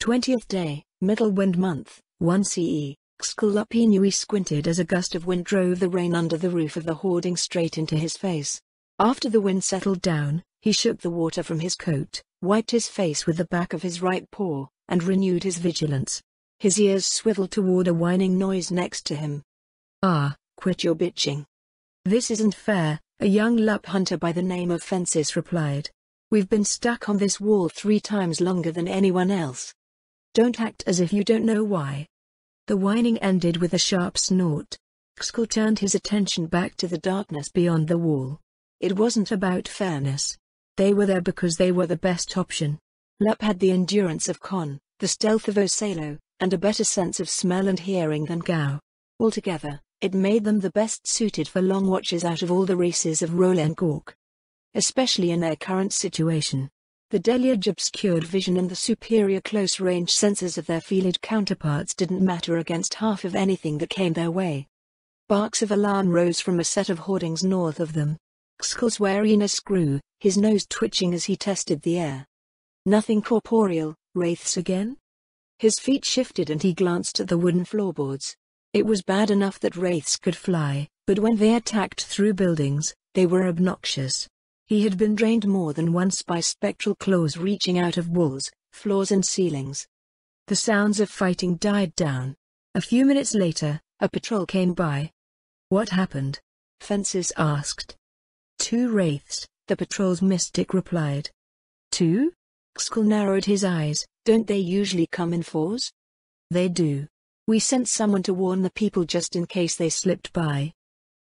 20th day, Middle Wind Month, 1 CE. Xkalupinui squinted as a gust of wind drove the rain under the roof of the hoarding straight into his face. After the wind settled down, he shook the water from his coat, wiped his face with the back of his right paw, and renewed his vigilance. His ears swiveled toward a whining noise next to him. "Ah, quit your bitching. This isn't fair," a young Lup hunter by the name of Fences replied. "We've been stuck on this wall 3 times longer than anyone else. Don't act as if you don't know why." The whining ended with a sharp snort. Xkal turned his attention back to the darkness beyond the wall. It wasn't about fairness. They were there because they were the best option. Lup had the endurance of Con, the stealth of Osalo, and a better sense of smell and hearing than Gao. Altogether, it made them the best suited for long watches out of all the races of Roland Gork. Especially in their current situation. The deluge obscured vision and the superior close-range senses of their fielded counterparts didn't matter against half of anything that came their way. Barks of alarm rose from a set of hoardings north of them. Xkal's wariness grew, his nose twitching as he tested the air. Nothing corporeal, wraiths again? His feet shifted and he glanced at the wooden floorboards. It was bad enough that wraiths could fly, but when they attacked through buildings, they were obnoxious. He had been drained more than once by spectral claws reaching out of walls, floors and ceilings. The sounds of fighting died down. A few minutes later, a patrol came by. "What happened?" Fences asked. 2 wraiths, the patrol's mystic replied. 2? Xkal narrowed his eyes. "Don't they usually come in 4s? "They do. We sent someone to warn the people just in case they slipped by."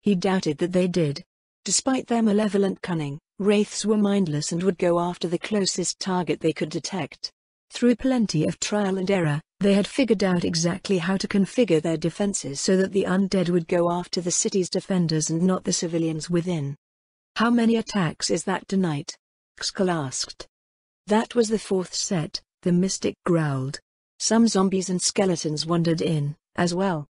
He doubted that they did. Despite their malevolent cunning, wraiths were mindless and would go after the closest target they could detect. Through plenty of trial and error, they had figured out exactly how to configure their defenses so that the undead would go after the city's defenders and not the civilians within. "How many attacks is that tonight?" Xkal asked. "That was the 4th set," the mystic growled. "Some zombies and skeletons wandered in, as well."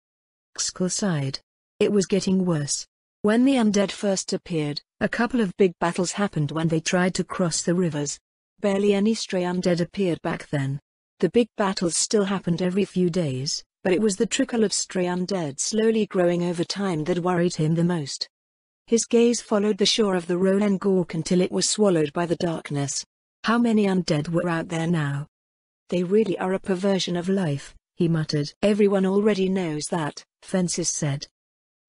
Xkal sighed. It was getting worse. When the undead first appeared, a couple of big battles happened when they tried to cross the rivers. Barely any stray undead appeared back then. The big battles still happened every few days, but it was the trickle of stray undead slowly growing over time that worried him the most. His gaze followed the shore of the Roland Gork until it was swallowed by the darkness. How many undead were out there now? "They really are a perversion of life," he muttered. "Everyone already knows that," Fences said.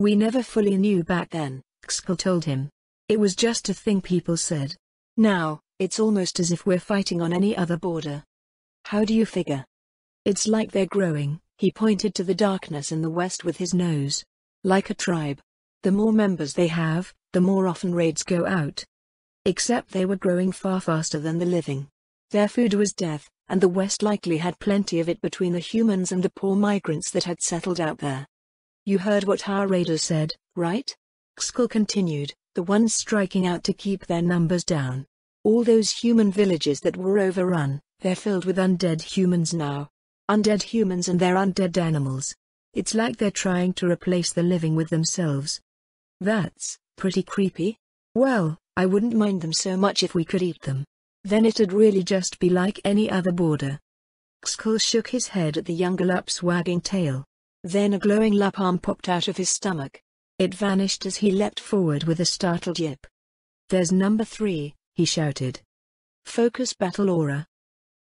"We never fully knew back then," Xkal told him. "It was just a thing people said. Now, it's almost as if we're fighting on any other border." "How do you figure?" "It's like they're growing," he pointed to the darkness in the west with his nose. "Like a tribe. The more members they have, the more often raids go out. Except they were growing far faster than the living. Their food was death, and the West likely had plenty of it between the humans and the poor migrants that had settled out there. You heard what our raiders said, right?" Xkal continued, "the ones striking out to keep their numbers down. All those human villages that were overrun, they're filled with undead humans now. Undead humans and their undead animals. It's like they're trying to replace the living with themselves." "That's pretty creepy." "Well, I wouldn't mind them so much if we could eat them. Then it'd really just be like any other border." Xkal shook his head at the younger Lup's wagging tail. Then a glowing Lup arm popped out of his stomach. It vanished as he leapt forward with a startled yip. "There's number 3, he shouted. "Focus battle aura."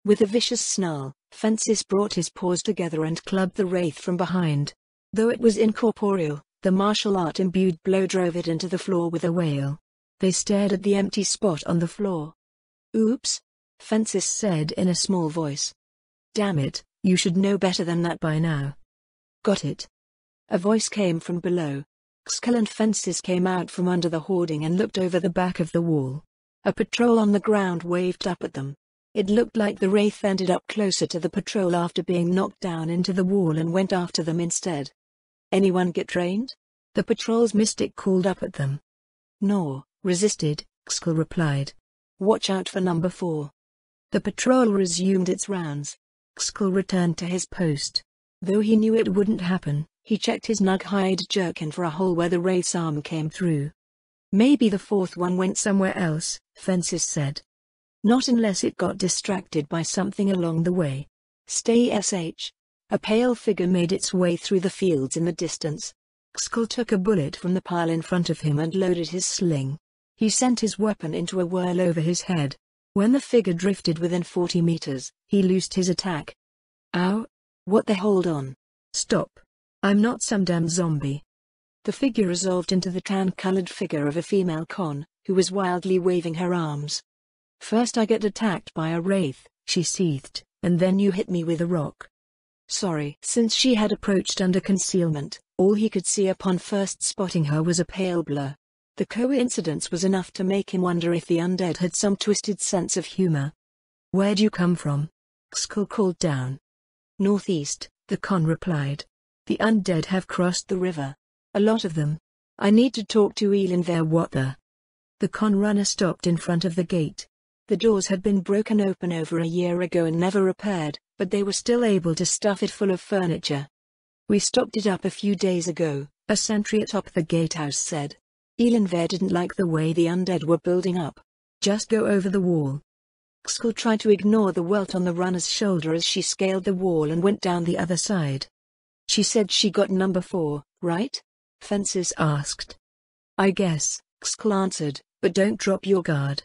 With a vicious snarl, Fences brought his paws together and clubbed the wraith from behind. Though it was incorporeal, the martial art-imbued blow drove it into the floor with a wail. They stared at the empty spot on the floor. "Oops," Fences said in a small voice. "Damn it, you should know better than that by now." "Got it." A voice came from below. Xkal and Fences came out from under the hoarding and looked over the back of the wall. A patrol on the ground waved up at them. It looked like the wraith ended up closer to the patrol after being knocked down into the wall and went after them instead. "Anyone get trained?" the patrol's mystic called up at them. "No, resisted," Xkal replied. "Watch out for number 4. The patrol resumed its rounds. Xkal returned to his post. Though he knew it wouldn't happen, he checked his nug-hide jerkin for a hole where the wraith's arm came through. "Maybe the 4th one went somewhere else," Fences said. "Not unless it got distracted by something along the way." Stay sh. A pale figure made its way through the fields in the distance. Skull took a bullet from the pile in front of him and loaded his sling. He sent his weapon into a whirl over his head. When the figure drifted within 40 meters, he loosed his attack. Ow! What the hold on? Stop. I'm not some damn zombie. The figure resolved into the tan-colored figure of a female con, who was wildly waving her arms. First I get attacked by a wraith, she seethed, and then you hit me with a rock. Sorry. Since she had approached under concealment, all he could see upon first spotting her was a pale blur. The coincidence was enough to make him wonder if the undead had some twisted sense of humor. Where'd you come from? Skull called down. Northeast, the con replied. The undead have crossed the river. A lot of them. I need to talk to Elin there. What the? The con runner stopped in front of the gate. The doors had been broken open over a year ago and never repaired, but they were still able to stuff it full of furniture. We stopped it up a few days ago, a sentry atop the gatehouse said. Elinver didn't like the way the undead were building up. Just go over the wall. Skull tried to ignore the welt on the runner's shoulder as she scaled the wall and went down the other side. She said she got number 4, right? Fences asked. I guess, Skull answered, but don't drop your guard.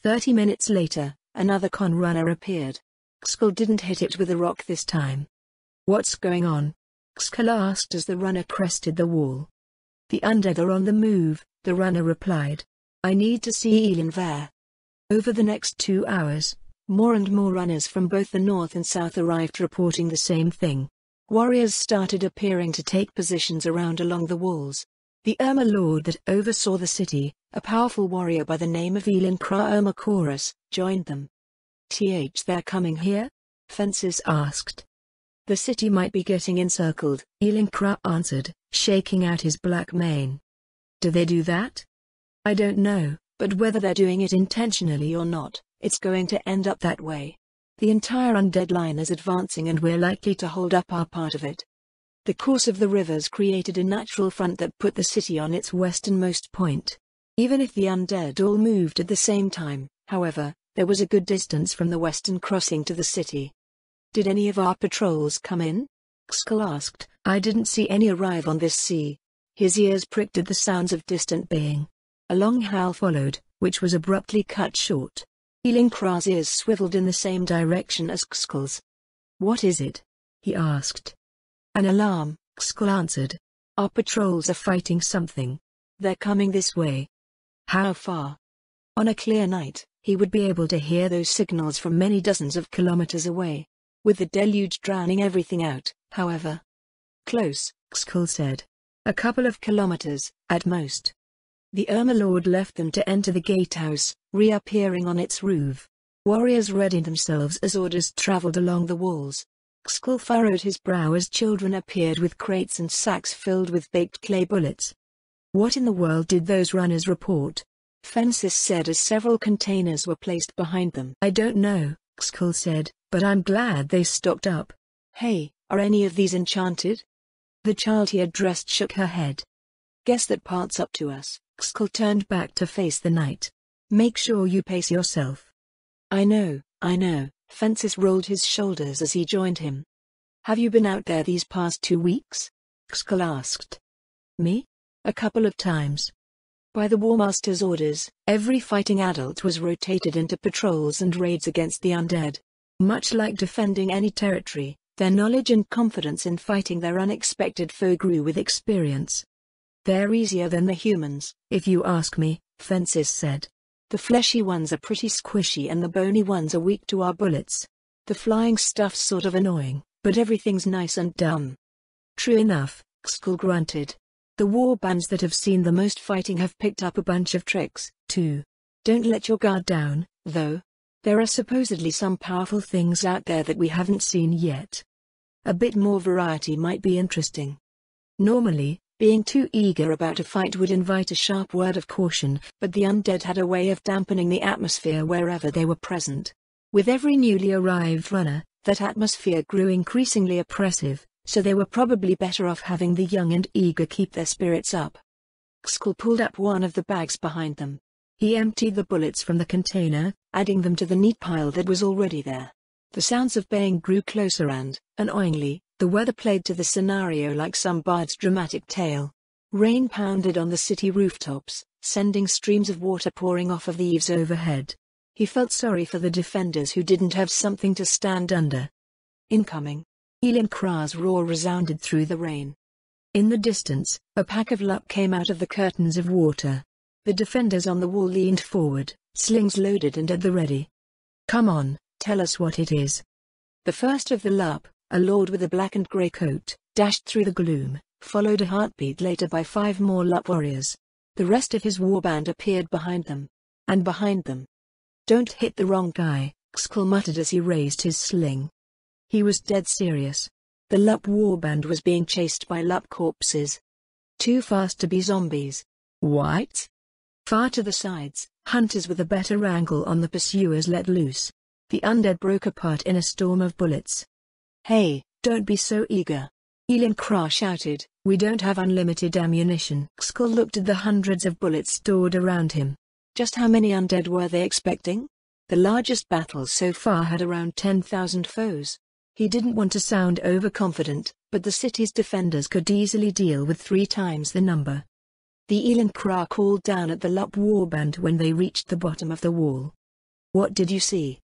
30 minutes later, another con runner appeared. Skull didn't hit it with a rock this time. What's going on? Skull asked as the runner crested the wall. The undead are on the move, the runner replied. I need to see Elinver. Over the next 2 hours, more and more runners from both the north and south arrived reporting the same thing. Warriors started appearing to take positions around along the walls. The Overlord that oversaw the city, a powerful warrior by the name of Elinkra, joined them. They're coming here? Fences asked. The city might be getting encircled, Elinkra answered, shaking out his black mane. Do they do that? I don't know, but whether they're doing it intentionally or not, it's going to end up that way. The entire undead line is advancing and we're likely to hold up our part of it. The course of the rivers created a natural front that put the city on its westernmost point. Even if the undead all moved at the same time, however, there was a good distance from the western crossing to the city. Did any of our patrols come in? Skull asked. I didn't see any arrive on this sea. His ears pricked at the sounds of distant baying. A long howl followed, which was abruptly cut short. Elinkra's ears swiveled in the same direction as Skull's. What is it? He asked. An alarm, Skull answered. Our patrols are fighting something. They're coming this way. How far? On a clear night, he would be able to hear those signals from many dozens of kilometers away. With the deluge drowning everything out, however. Close, Skull said. A couple of kilometers, at most. The Overlord left them to enter the gatehouse, reappearing on its roof. Warriors readied themselves as orders traveled along the walls. Skull furrowed his brow as children appeared with crates and sacks filled with baked clay bullets. What in the world did those runners report? Fences said as several containers were placed behind them. I don't know, Skull said, but I'm glad they stocked up. Hey, are any of these enchanted? The child he addressed shook her head. Guess that part's up to us. Skull turned back to face the night. Make sure you pace yourself. I know, Fences rolled his shoulders as he joined him. Have you been out there these past 2 weeks? Skull asked. Me? A couple of times. By the Warmaster's orders, every fighting adult was rotated into patrols and raids against the undead. Much like defending any territory, their knowledge and confidence in fighting their unexpected foe grew with experience. They're easier than the humans, if you ask me, Fences said. The fleshy ones are pretty squishy and the bony ones are weak to our bullets. The flying stuff's sort of annoying, but everything's nice and dumb. True enough, Skull grunted. The war bands that have seen the most fighting have picked up a bunch of tricks, too. Don't let your guard down, though. There are supposedly some powerful things out there that we haven't seen yet. A bit more variety might be interesting. Normally, being too eager about a fight would invite a sharp word of caution, but the undead had a way of dampening the atmosphere wherever they were present. With every newly arrived runner, that atmosphere grew increasingly oppressive, so they were probably better off having the young and eager keep their spirits up. Skull pulled up one of the bags behind them. He emptied the bullets from the container, adding them to the neat pile that was already there. The sounds of baying grew closer and, annoyingly, the weather played to the scenario like some bard's dramatic tale. Rain pounded on the city rooftops, sending streams of water pouring off of the eaves overhead. He felt sorry for the defenders who didn't have something to stand under. Incoming! Elin Kra's roar resounded through the rain. In the distance, a pack of Lup came out of the curtains of water. The defenders on the wall leaned forward, slings loaded and at the ready. "Come on, tell us what it is." The first of the Lup, a lord with a black and grey coat, dashed through the gloom, followed a heartbeat later by 5 more Lup warriors. The rest of his warband appeared behind them. And behind them. "Don't hit the wrong guy," Xkul muttered as he raised his sling. He was dead serious. The Lup warband was being chased by Lup corpses. Too fast to be zombies. What? Far to the sides, hunters with a better angle on the pursuers let loose. The undead broke apart in a storm of bullets. "Hey, don't be so eager," Elin Kra shouted. "We don't have unlimited ammunition." Xkul looked at the hundreds of bullets stored around him. Just how many undead were they expecting? The largest battle so far had around 10,000 foes. He didn't want to sound overconfident, but the city's defenders could easily deal with 3 times the number. The Elin Kra called down at the Lup warband when they reached the bottom of the wall. "What did you see?"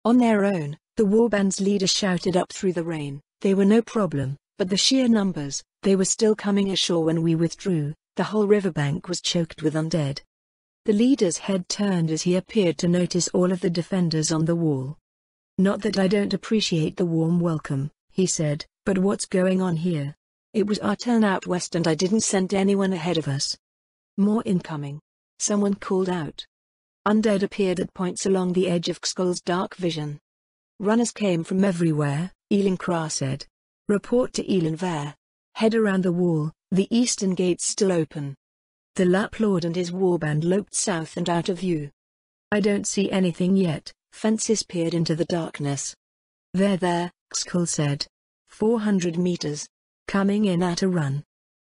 On their own, the warband's leader shouted up through the rain. "They were no problem, but the sheer numbers, they were still coming ashore when we withdrew. The whole riverbank was choked with undead." The leader's head turned as he appeared to notice all of the defenders on the wall. "Not that I don't appreciate the warm welcome," he said, "but what's going on here? It was our turn out west and I didn't send anyone ahead of us." "More incoming," someone called out. Undead appeared at points along the edge of Xkul's dark vision. Runners came from everywhere, Elin Kra said. "Report to Elin Ver. Head around the wall, the eastern gate's still open." The Lup Lord and his warband loped south and out of view. "I don't see anything yet." Fences peered into the darkness. "They're there," Xkul said. 400 meters. Coming in at a run.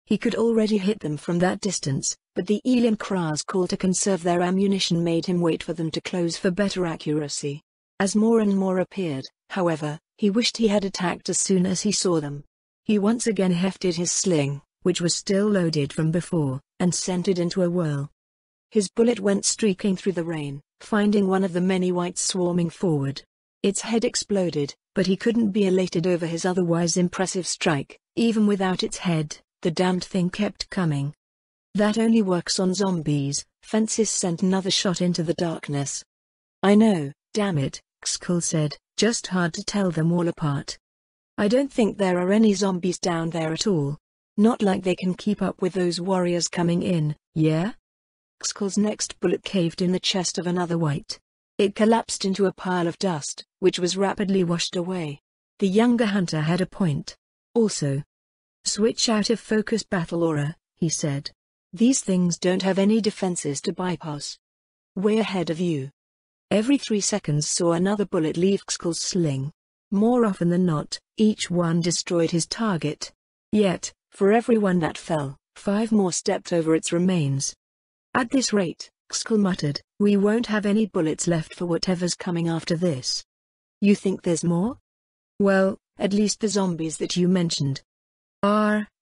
He could already hit them from that distance, but the Elin Kra's call to conserve their ammunition made him wait for them to close for better accuracy. As more and more appeared, however, he wished he had attacked as soon as he saw them. He once again hefted his sling, which was still loaded from before, and sent it into a whirl. His bullet went streaking through the rain, finding one of the many whites swarming forward. Its head exploded, but he couldn't be elated over his otherwise impressive strike. Even without its head, the damned thing kept coming. "That only works on zombies." Fences sent another shot into the darkness. "I know, damn it," Xkul said, "just hard to tell them all apart." "I don't think there are any zombies down there at all. Not like they can keep up with those warriors coming in, yeah?" Xkul's next bullet caved in the chest of another white. It collapsed into a pile of dust, which was rapidly washed away. The younger hunter had a point. Also, "Switch out of focus battle aura," he said. "These things don't have any defenses to bypass." Way ahead of you. Every 3 seconds saw another bullet leave Xkul's sling. More often than not, each one destroyed his target. Yet, for every one that fell, 5 more stepped over its remains. "At this rate," Xkul muttered, "we won't have any bullets left for whatever's coming after this." "You think there's more?" "Well, at least the zombies that you mentioned."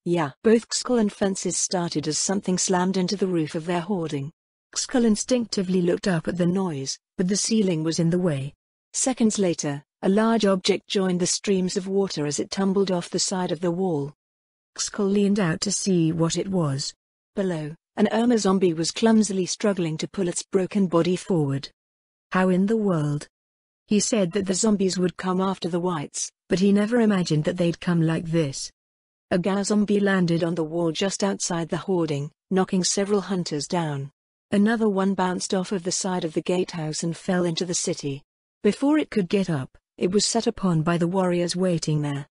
Yeah." Both Xkul and Fences started as something slammed into the roof of their hoarding. Xkul instinctively looked up at the noise, but the ceiling was in the way. Seconds later, a large object joined the streams of water as it tumbled off the side of the wall. Xkul leaned out to see what it was. Below, an Irma zombie was clumsily struggling to pull its broken body forward. How in the world? He said that the zombies would come after the whites, but he never imagined that they'd come like this. A Gao zombie landed on the wall just outside the hoarding, knocking several hunters down. Another one bounced off of the side of the gatehouse and fell into the city. Before it could get up, it was set upon by the warriors waiting there.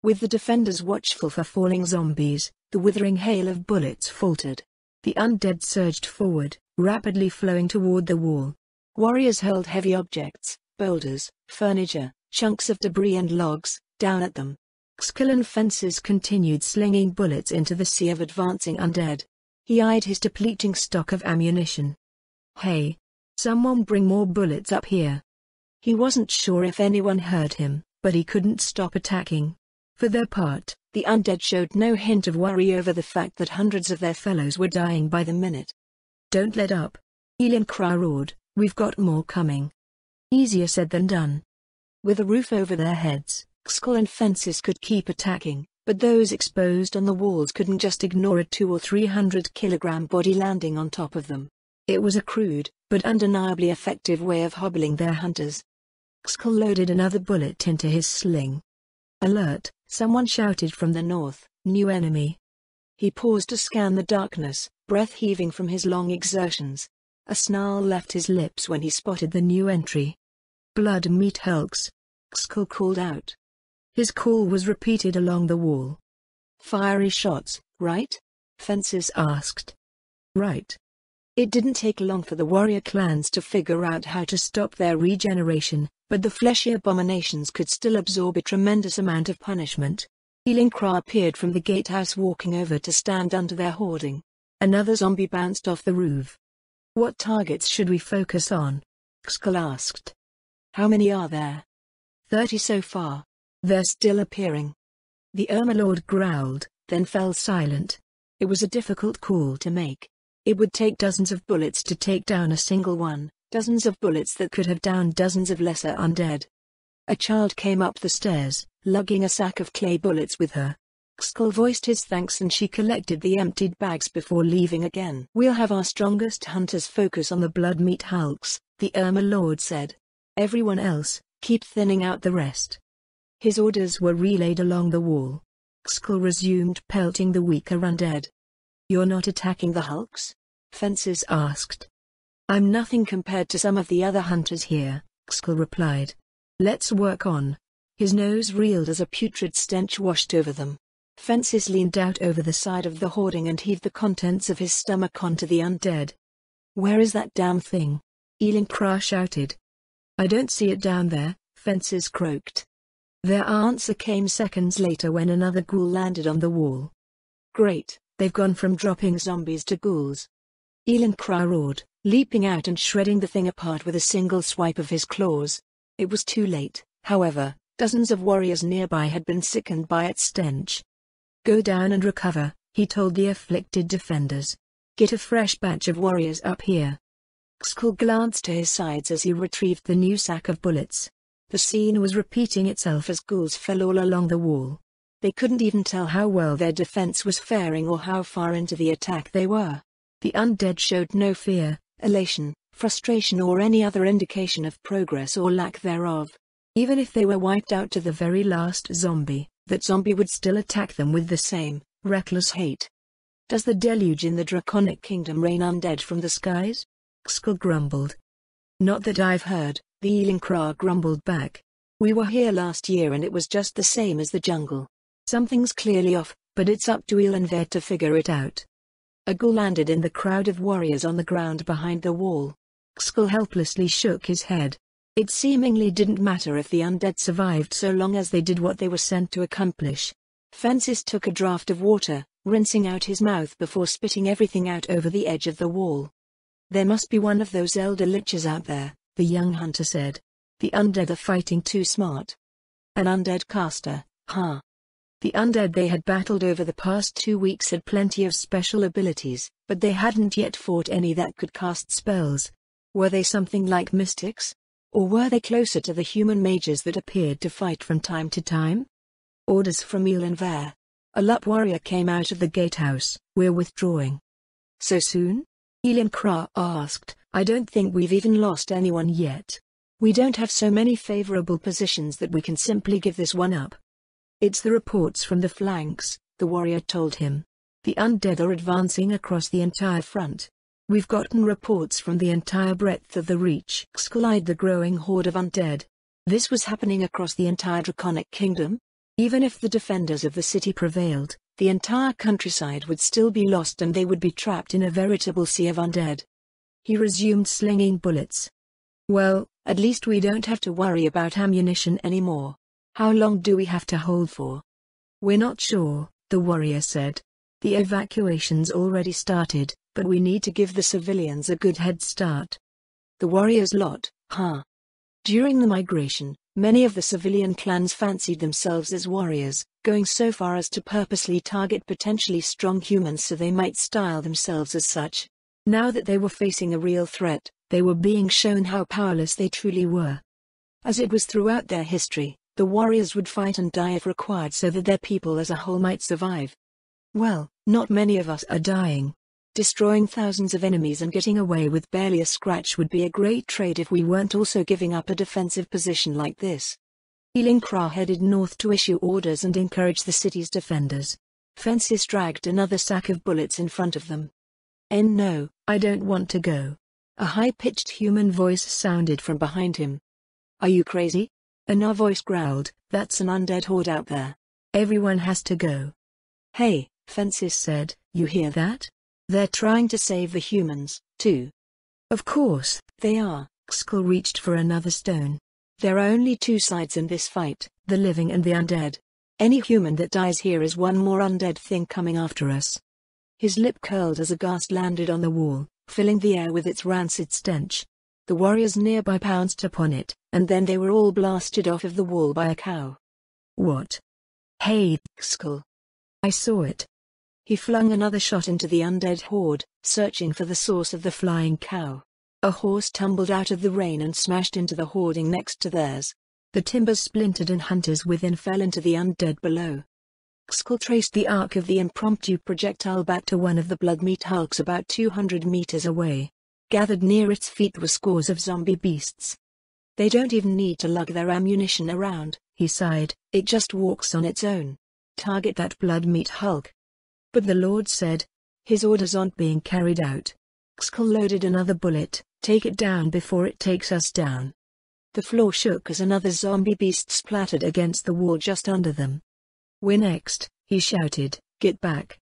With the defenders watchful for falling zombies, the withering hail of bullets faltered. The undead surged forward, rapidly flowing toward the wall. Warriors hurled heavy objects, boulders, furniture, chunks of debris and logs, down at them. Xkul and Fences continued slinging bullets into the sea of advancing undead. He eyed his depleting stock of ammunition. "Hey! Someone bring more bullets up here." He wasn't sure if anyone heard him, but he couldn't stop attacking. For their part, the undead showed no hint of worry over the fact that hundreds of their fellows were dying by the minute. "Don't let up," Elinkra roared, "we've got more coming." Easier said than done. With a roof over their heads, Skull and Fences could keep attacking, but those exposed on the walls couldn't just ignore a 200 or 300 kilogram body landing on top of them. It was a crude, but undeniably effective way of hobbling their hunters. Skull loaded another bullet into his sling. "Alert!" someone shouted from the north, "New enemy." He paused to scan the darkness, breath heaving from his long exertions. A snarl left his lips when he spotted the new entry. "Blood meat hulks," Skull called out. His call was repeated along the wall. "Fiery shots, right?" Fences asked. "Right." It didn't take long for the warrior clans to figure out how to stop their regeneration, but the fleshy abominations could still absorb a tremendous amount of punishment. Elinkra appeared from the gatehouse, walking over to stand under their hoarding. Another zombie bounced off the roof. "What targets should we focus on?" Skull asked. "How many are there?" 30 so far. They're still appearing." The Overlord growled, then fell silent. It was a difficult call to make. It would take dozens of bullets to take down a single one, dozens of bullets that could have downed dozens of lesser undead. A child came up the stairs, lugging a sack of clay bullets with her. Skull voiced his thanks and she collected the emptied bags before leaving again. "We'll have our strongest hunters focus on the blood meat hulks," the Overlord said. "Everyone else, keep thinning out the rest." His orders were relayed along the wall. Skull resumed pelting the weaker undead. "You're not attacking the hulks?" Fences asked. "I'm nothing compared to some of the other hunters here," Skull replied. "Let's work on." His nose reeled as a putrid stench washed over them. Fences leaned out over the side of the hoarding and heaved the contents of his stomach onto the undead. "Where is that damn thing?" Elinkra shouted. "I don't see it down there," Fences croaked. Their answer came seconds later when another ghoul landed on the wall. "Great, they've gone from dropping zombies to ghouls." Elinkra roared, leaping out and shredding the thing apart with a single swipe of his claws. It was too late, however. Dozens of warriors nearby had been sickened by its stench. "Go down and recover," he told the afflicted defenders. "Get a fresh batch of warriors up here." Skull glanced to his sides as he retrieved the new sack of bullets. The scene was repeating itself as ghouls fell all along the wall. They couldn't even tell how well their defense was faring or how far into the attack they were. The undead showed no fear, elation, frustration or any other indication of progress or lack thereof. Even if they were wiped out to the very last zombie, that zombie would still attack them with the same reckless hate. "Does the deluge in the Draconic Kingdom rain undead from the skies?" Skull grumbled. "Not that I've heard," the Elinkra grumbled back. "We were here last year and it was just the same as the jungle. Something's clearly off, but it's up to Elenver to figure it out." A ghoul landed in the crowd of warriors on the ground behind the wall. Skull helplessly shook his head. It seemingly didn't matter if the undead survived so long as they did what they were sent to accomplish. Fences took a draught of water, rinsing out his mouth before spitting everything out over the edge of the wall. "There must be one of those elder liches out there," the young hunter said. "The undead are fighting too smart." "An undead caster, huh?" The undead they had battled over the past 2 weeks had plenty of special abilities, but they hadn't yet fought any that could cast spells. Were they something like mystics? Or were they closer to the human mages that appeared to fight from time to time? "Orders from Elenver." A Lup warrior came out of the gatehouse. "We're withdrawing." "So soon?" Elinkra asked. "I don't think we've even lost anyone yet. We don't have so many favorable positions that we can simply give this one up." "It's the reports from the flanks," the warrior told him. "The undead are advancing across the entire front. We've gotten reports from the entire breadth of the Reach." Skull eyed the growing horde of undead. This was happening across the entire Draconic Kingdom? Even if the defenders of the city prevailed, the entire countryside would still be lost and they would be trapped in a veritable sea of undead. He resumed slinging bullets. "Well, at least we don't have to worry about ammunition anymore. How long do we have to hold for?" "We're not sure," the warrior said. "The evacuation's already started, but we need to give the civilians a good head start." "The warriors lot, huh?" During the migration, many of the civilian clans fancied themselves as warriors, going so far as to purposely target potentially strong humans so they might style themselves as such. Now that they were facing a real threat, they were being shown how powerless they truly were. As it was throughout their history, the warriors would fight and die if required so that their people as a whole might survive. Well, not many of us are dying. Destroying thousands of enemies and getting away with barely a scratch would be a great trade if we weren't also giving up a defensive position like this. Elinkra headed north to issue orders and encourage the city's defenders. Fences dragged another sack of bullets in front of them. No, I don't want to go. A high-pitched human voice sounded from behind him. Are you crazy? Another voice growled, that's an undead horde out there. Everyone has to go. Hey, Fences said, you hear that? They're trying to save the humans, too. Of course, they are. Skull reached for another stone. There are only two sides in this fight, the living and the undead. Any human that dies here is one more undead thing coming after us. His lip curled as a ghast landed on the wall, filling the air with its rancid stench. The warriors nearby pounced upon it, and then they were all blasted off of the wall by a cow. What? Hey, Skull. I saw it. He flung another shot into the undead horde, searching for the source of the flying cow. A horse tumbled out of the rain and smashed into the hoarding next to theirs. The timbers splintered and hunters within fell into the undead below. Skull traced the arc of the impromptu projectile back to one of the blood-meat hulks about 200 meters away. Gathered near its feet were scores of zombie beasts. They don't even need to lug their ammunition around, he sighed, it just walks on its own. Target that blood-meat hulk. But the Lord said, his orders aren't being carried out. Skull loaded another bullet, take it down before it takes us down. The floor shook as another zombie beast splattered against the wall just under them. We're next, he shouted, get back.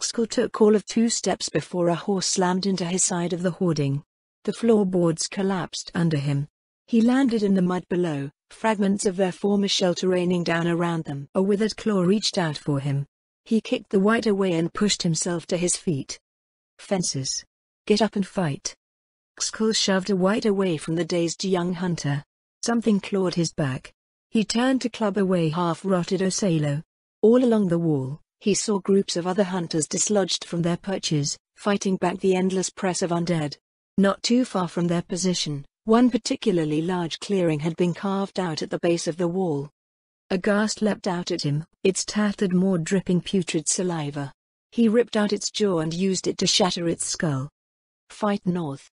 Skull took all of 2 steps before a horse slammed into his side of the hoarding. The floorboards collapsed under him. He landed in the mud below, fragments of their former shelter raining down around them. A withered claw reached out for him. He kicked the wight away and pushed himself to his feet. Fences. Get up and fight. Skull shoved a wight away from the dazed young hunter. Something clawed his back. He turned to club away half-rotted Osalo. All along the wall, he saw groups of other hunters dislodged from their perches, fighting back the endless press of undead. Not too far from their position, one particularly large clearing had been carved out at the base of the wall. A ghast leapt out at him, its tattered maw dripping putrid saliva. He ripped out its jaw and used it to shatter its skull. Fight north.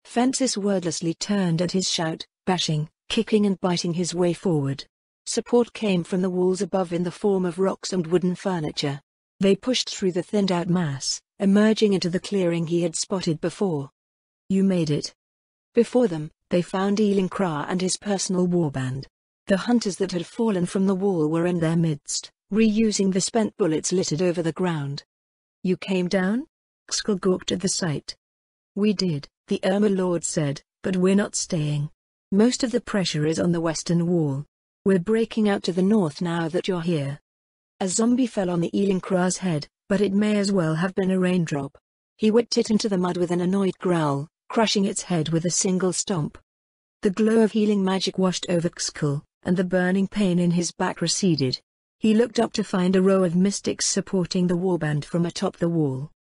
Fences wordlessly turned at his shout, bashing, kicking and biting his way forward. Support came from the walls above in the form of rocks and wooden furniture. They pushed through the thinned-out mass, emerging into the clearing he had spotted before. You made it. Before them, they found Elinkra and his personal warband. The hunters that had fallen from the wall were in their midst, reusing the spent bullets littered over the ground. You came down? Skull gawked at the sight. We did, the Overlord said, but we're not staying. Most of the pressure is on the western wall. We're breaking out to the north now that you're here. A zombie fell on the Elinkra's head, but it may as well have been a raindrop. He whipped it into the mud with an annoyed growl, crushing its head with a single stomp. The glow of healing magic washed over Skull, and the burning pain in his back receded. He looked up to find a row of mystics supporting the warband from atop the wall.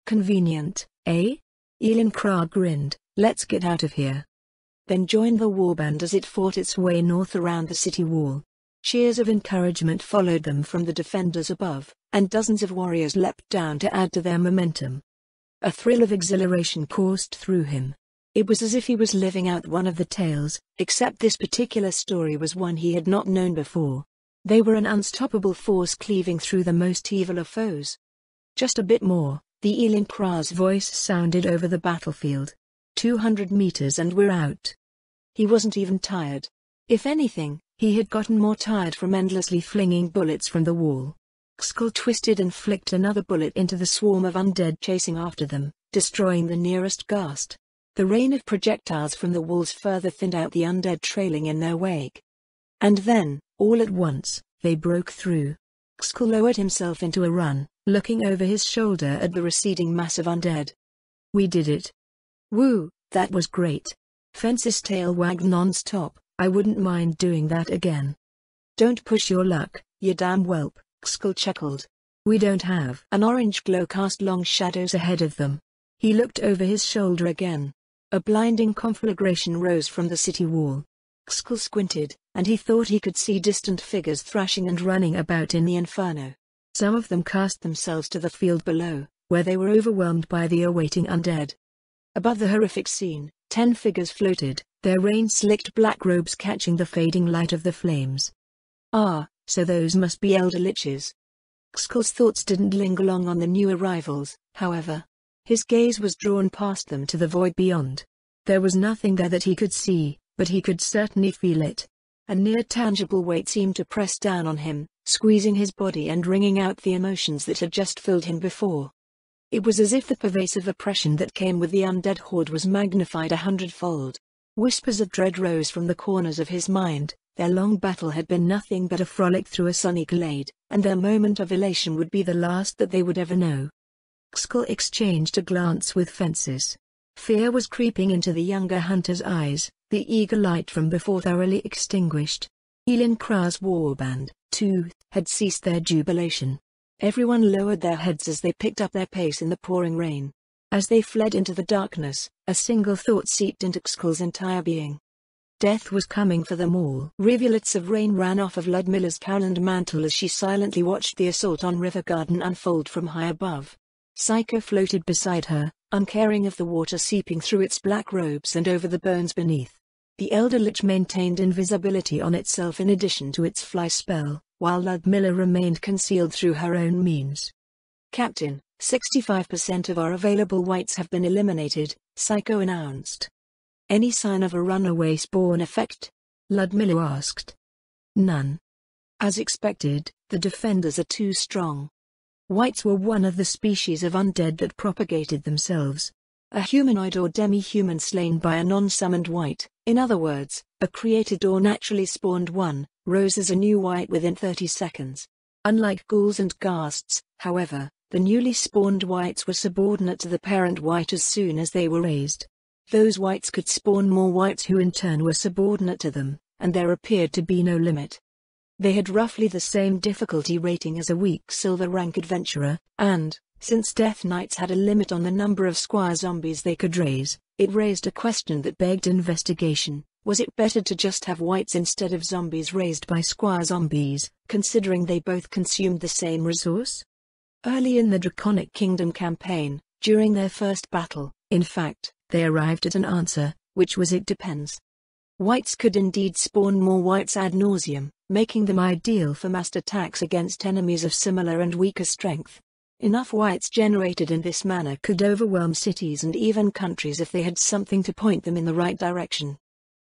Convenient, eh? Elinkra grinned, let's get out of here. Then joined the warband as it fought its way north around the city wall. Cheers of encouragement followed them from the defenders above, and dozens of warriors leapt down to add to their momentum. A thrill of exhilaration coursed through him. It was as if he was living out one of the tales, except this particular story was one he had not known before. They were an unstoppable force cleaving through the most evil of foes. Just a bit more, the Elinkra's voice sounded over the battlefield. 200 meters and we're out. He wasn't even tired. If anything, he had gotten more tired from endlessly flinging bullets from the wall. Skull twisted and flicked another bullet into the swarm of undead chasing after them, destroying the nearest ghast. The rain of projectiles from the walls further thinned out the undead trailing in their wake. And then, all at once, they broke through. Skull lowered himself into a run, looking over his shoulder at the receding mass of undead. We did it. Woo, that was great. Fence's tail wagged non-stop. I wouldn't mind doing that again. Don't push your luck, you damn whelp, Skull chuckled. We don't have. An orange glow cast long shadows ahead of them. He looked over his shoulder again. A blinding conflagration rose from the city wall. Skull squinted, and he thought he could see distant figures thrashing and running about in the inferno. Some of them cast themselves to the field below, where they were overwhelmed by the awaiting undead. Above the horrific scene, 10 figures floated, their rain-slicked black robes catching the fading light of the flames. Ah, so those must be elder liches. Skull's thoughts didn't linger long on the new arrivals, however. His gaze was drawn past them to the void beyond. There was nothing there that he could see, but he could certainly feel it. A near-tangible weight seemed to press down on him, squeezing his body and wringing out the emotions that had just filled him before. It was as if the pervasive oppression that came with the undead horde was magnified 100-fold. Whispers of dread rose from the corners of his mind. Their long battle had been nothing but a frolic through a sunny glade, and their moment of elation would be the last that they would ever know. Skull exchanged a glance with Fences. Fear was creeping into the younger hunter's eyes, the eager light from before thoroughly extinguished. Elin Kra's warband, too, had ceased their jubilation. Everyone lowered their heads as they picked up their pace in the pouring rain. As they fled into the darkness, a single thought seeped into Skull's entire being. Death was coming for them all. Rivulets of rain ran off of Ludmilla's cowled mantle as she silently watched the assault on River Garden unfold from high above. Psycho floated beside her, uncaring of the water seeping through its black robes and over the bones beneath. The Elder Lich maintained invisibility on itself in addition to its fly spell, while Ludmilla remained concealed through her own means. Captain, 65% of our available whites have been eliminated, Psycho announced. Any sign of a runaway spawn effect? Ludmilla asked. None. As expected, the defenders are too strong. Whites were one of the species of undead that propagated themselves. A humanoid or demi-human slain by a non-summoned white, in other words, a created or naturally spawned one, rose as a new white within 30 seconds. Unlike ghouls and ghasts, however, the newly spawned whites were subordinate to the parent white as soon as they were raised. Those whites could spawn more whites who in turn were subordinate to them, and there appeared to be no limit. They had roughly the same difficulty rating as a weak silver rank adventurer, and, since Death Knights had a limit on the number of squire zombies they could raise, it raised a question that begged investigation. Was it better to just have whites instead of zombies raised by squire zombies, considering they both consumed the same resource? Early in the Draconic Kingdom campaign, during their first battle, in fact, they arrived at an answer, which was it depends. Whites could indeed spawn more whites ad nauseam, making them ideal for massed attacks against enemies of similar and weaker strength. Enough whites generated in this manner could overwhelm cities and even countries if they had something to point them in the right direction.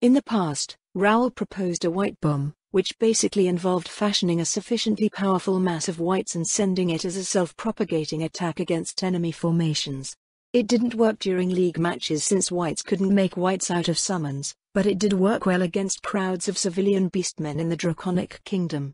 In the past, Raoul proposed a white bomb, which basically involved fashioning a sufficiently powerful mass of whites and sending it as a self-propagating attack against enemy formations. It didn't work during league matches since whites couldn't make whites out of summons, but it did work well against crowds of civilian beastmen in the Draconic Kingdom.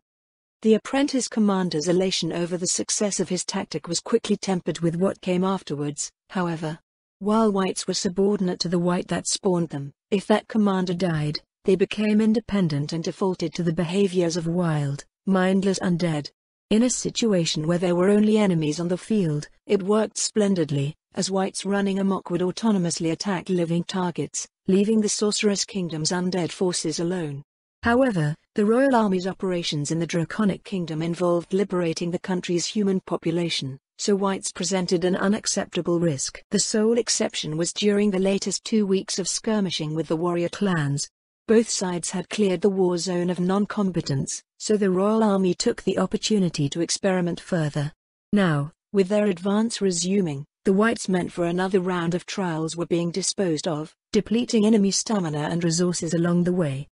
The apprentice commander's elation over the success of his tactic was quickly tempered with what came afterwards, however. While whites were subordinate to the white that spawned them, if that commander died, they became independent and defaulted to the behaviors of wild, mindless undead. In a situation where there were only enemies on the field, it worked splendidly, as whites running amok would autonomously attack living targets, leaving the Sorceress Kingdom's undead forces alone. However, the Royal Army's operations in the Draconic Kingdom involved liberating the country's human population, so whites presented an unacceptable risk. The sole exception was during the latest 2 weeks of skirmishing with the warrior clans. Both sides had cleared the war zone of non-combatants, so the Royal Army took the opportunity to experiment further. Now, with their advance resuming, the whites meant for another round of trials were being disposed of, depleting enemy stamina and resources along the way.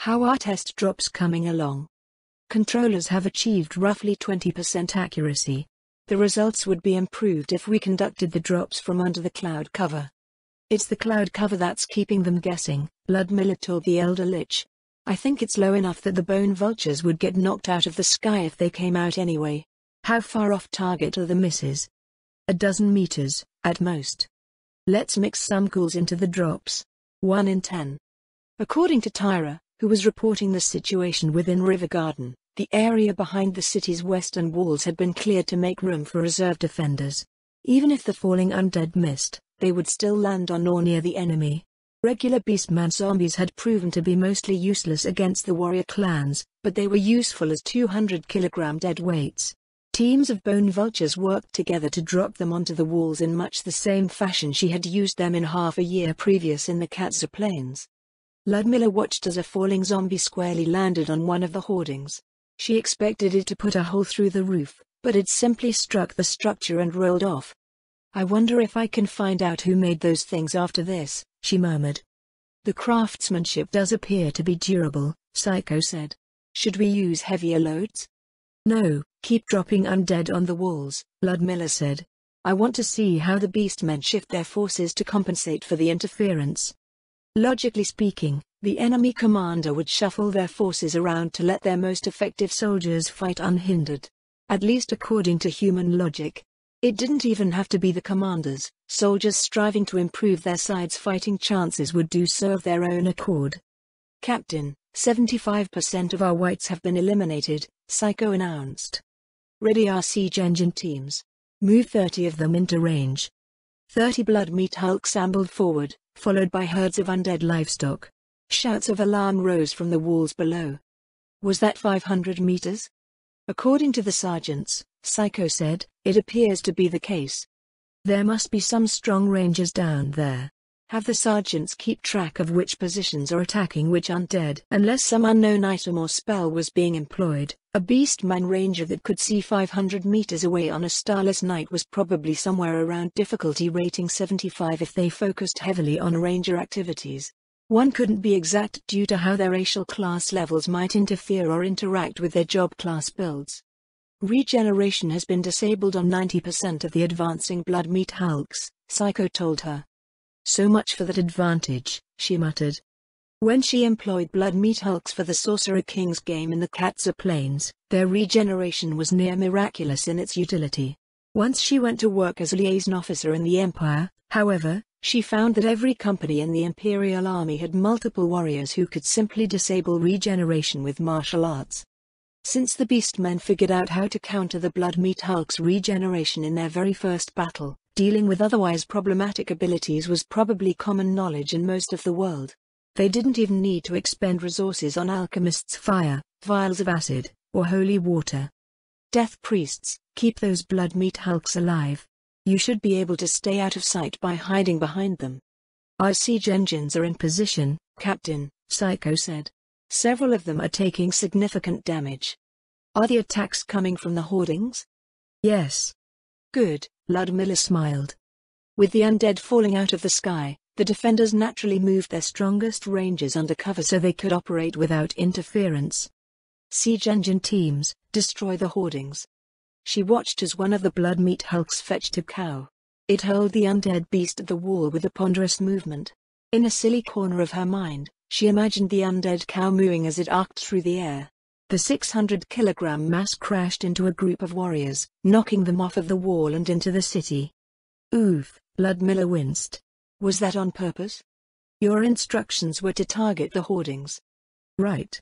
How are test drops coming along? Controllers have achieved roughly 20% accuracy. The results would be improved if we conducted the drops from under the cloud cover. It's the cloud cover that's keeping them guessing, Ludmilla told the Elder Lich. I think it's low enough that the bone vultures would get knocked out of the sky if they came out anyway. How far off target are the misses? 12 meters, at most. Let's mix some ghouls into the drops. 1 in 10. According to Tyra, who was reporting the situation within River Garden, the area behind the city's western walls had been cleared to make room for reserve defenders. Even if the falling undead missed, they would still land on or near the enemy. Regular Beastman zombies had proven to be mostly useless against the warrior clans, but they were useful as 200-kilogram dead weights. Teams of bone vultures worked together to drop them onto the walls in much the same fashion she had used them in half a year previous in the Katza Plains. Ludmilla watched as a falling zombie squarely landed on one of the hoardings. She expected it to put a hole through the roof, but it simply struck the structure and rolled off. "I wonder if I can find out who made those things after this," she murmured. "The craftsmanship does appear to be durable," Psycho said. "Should we use heavier loads?" "No, keep dropping undead on the walls," Ludmilla said. "I want to see how the beastmen shift their forces to compensate for the interference." Logically speaking, the enemy commander would shuffle their forces around to let their most effective soldiers fight unhindered. At least according to human logic. It didn't even have to be the commanders. Soldiers striving to improve their side's fighting chances would do so of their own accord. "Captain, 75% of our whites have been eliminated," Psycho announced. "Ready our siege engine teams. Move 30 of them into range." 30 blood meat hulks ambled forward, followed by herds of undead livestock. Shouts of alarm rose from the walls below. "Was that 500 meters?" "According to the sergeants," Psycho said, "it appears to be the case. There must be some strong rangers down there. Have the sergeants keep track of which positions are attacking which undead." Unless some unknown item or spell was being employed, a beastman ranger that could see 500 meters away on a starless night was probably somewhere around difficulty rating 75 if they focused heavily on ranger activities. One couldn't be exact due to how their racial class levels might interfere or interact with their job class builds. "Regeneration has been disabled on 90% of the advancing blood meat hulks," Psycho told her. "So much for that advantage," she muttered. When she employed blood meat hulks for the Sorcerer King's game in the Katza Plains, their regeneration was near miraculous in its utility. Once she went to work as a liaison officer in the Empire, however, she found that every company in the Imperial Army had multiple warriors who could simply disable regeneration with martial arts. Since the Beastmen figured out how to counter the blood meat hulk's regeneration in their very first battle, dealing with otherwise problematic abilities was probably common knowledge in most of the world. They didn't even need to expend resources on alchemists' fire, vials of acid, or holy water. "Death priests, keep those blood meat hulks alive. You should be able to stay out of sight by hiding behind them." "Our siege engines are in position, Captain," Psycho said. "Several of them are taking significant damage." "Are the attacks coming from the hoardings?" "Yes." "Good," Ludmilla smiled. With the undead falling out of the sky, the defenders naturally moved their strongest rangers under cover so they could operate without interference. "Siege engine teams, destroy the hoardings." She watched as one of the blood meat hulks fetched a cow. It hurled the undead beast at the wall with a ponderous movement. In a silly corner of her mind, she imagined the undead cow mooing as it arced through the air. The 600-kilogram mass crashed into a group of warriors, knocking them off of the wall and into the city. "Oof," Ludmilla winced. "Was that on purpose?" "Your instructions were to target the hoardings." "Right."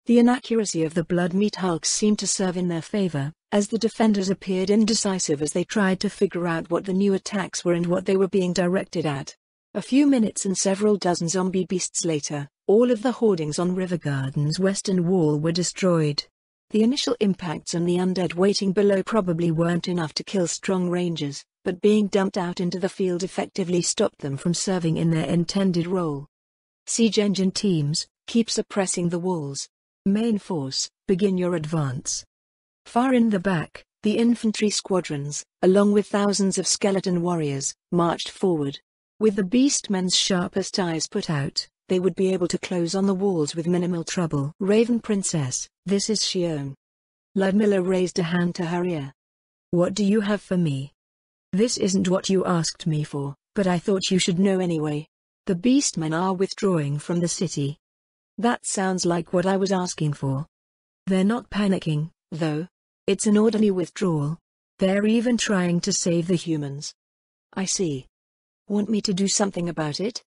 The inaccuracy of the blood meat hulks seemed to serve in their favor, as the defenders appeared indecisive as they tried to figure out what the new attacks were and what they were being directed at. A few minutes and several dozen zombie beasts later, all of the hoardings on River Garden's western wall were destroyed. The initial impacts on the undead waiting below probably weren't enough to kill strong rangers, but being dumped out into the field effectively stopped them from serving in their intended role. "Siege engine teams, keep suppressing the walls. Main force, begin your advance." Far in the back, the infantry squadrons, along with thousands of skeleton warriors, marched forward. With the beastmen's sharpest eyes put out, they would be able to close on the walls with minimal trouble. "Raven Princess, this is Shion." Ludmilla raised a hand to her ear. "What do you have for me?" "This isn't what you asked me for, but I thought you should know anyway. The beastmen are withdrawing from the city." "That sounds like what I was asking for." "They're not panicking, though. It's an orderly withdrawal. They're even trying to save the humans." "I see. Want me to do something about it?"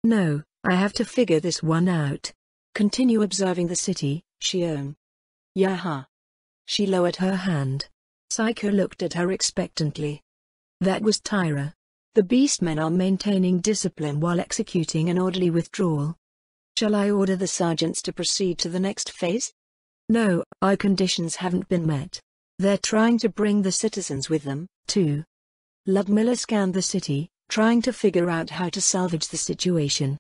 "No, I have to figure this one out. Continue observing the city, Xion. Yaha. She lowered her hand. Psycho looked at her expectantly. That was Tyra. The beastmen are maintaining discipline while executing an orderly withdrawal. Shall I order the sergeants to proceed to the next phase? No, our conditions haven't been met. They're trying to bring the citizens with them, too. Ludmilla scanned the city, trying to figure out how to salvage the situation.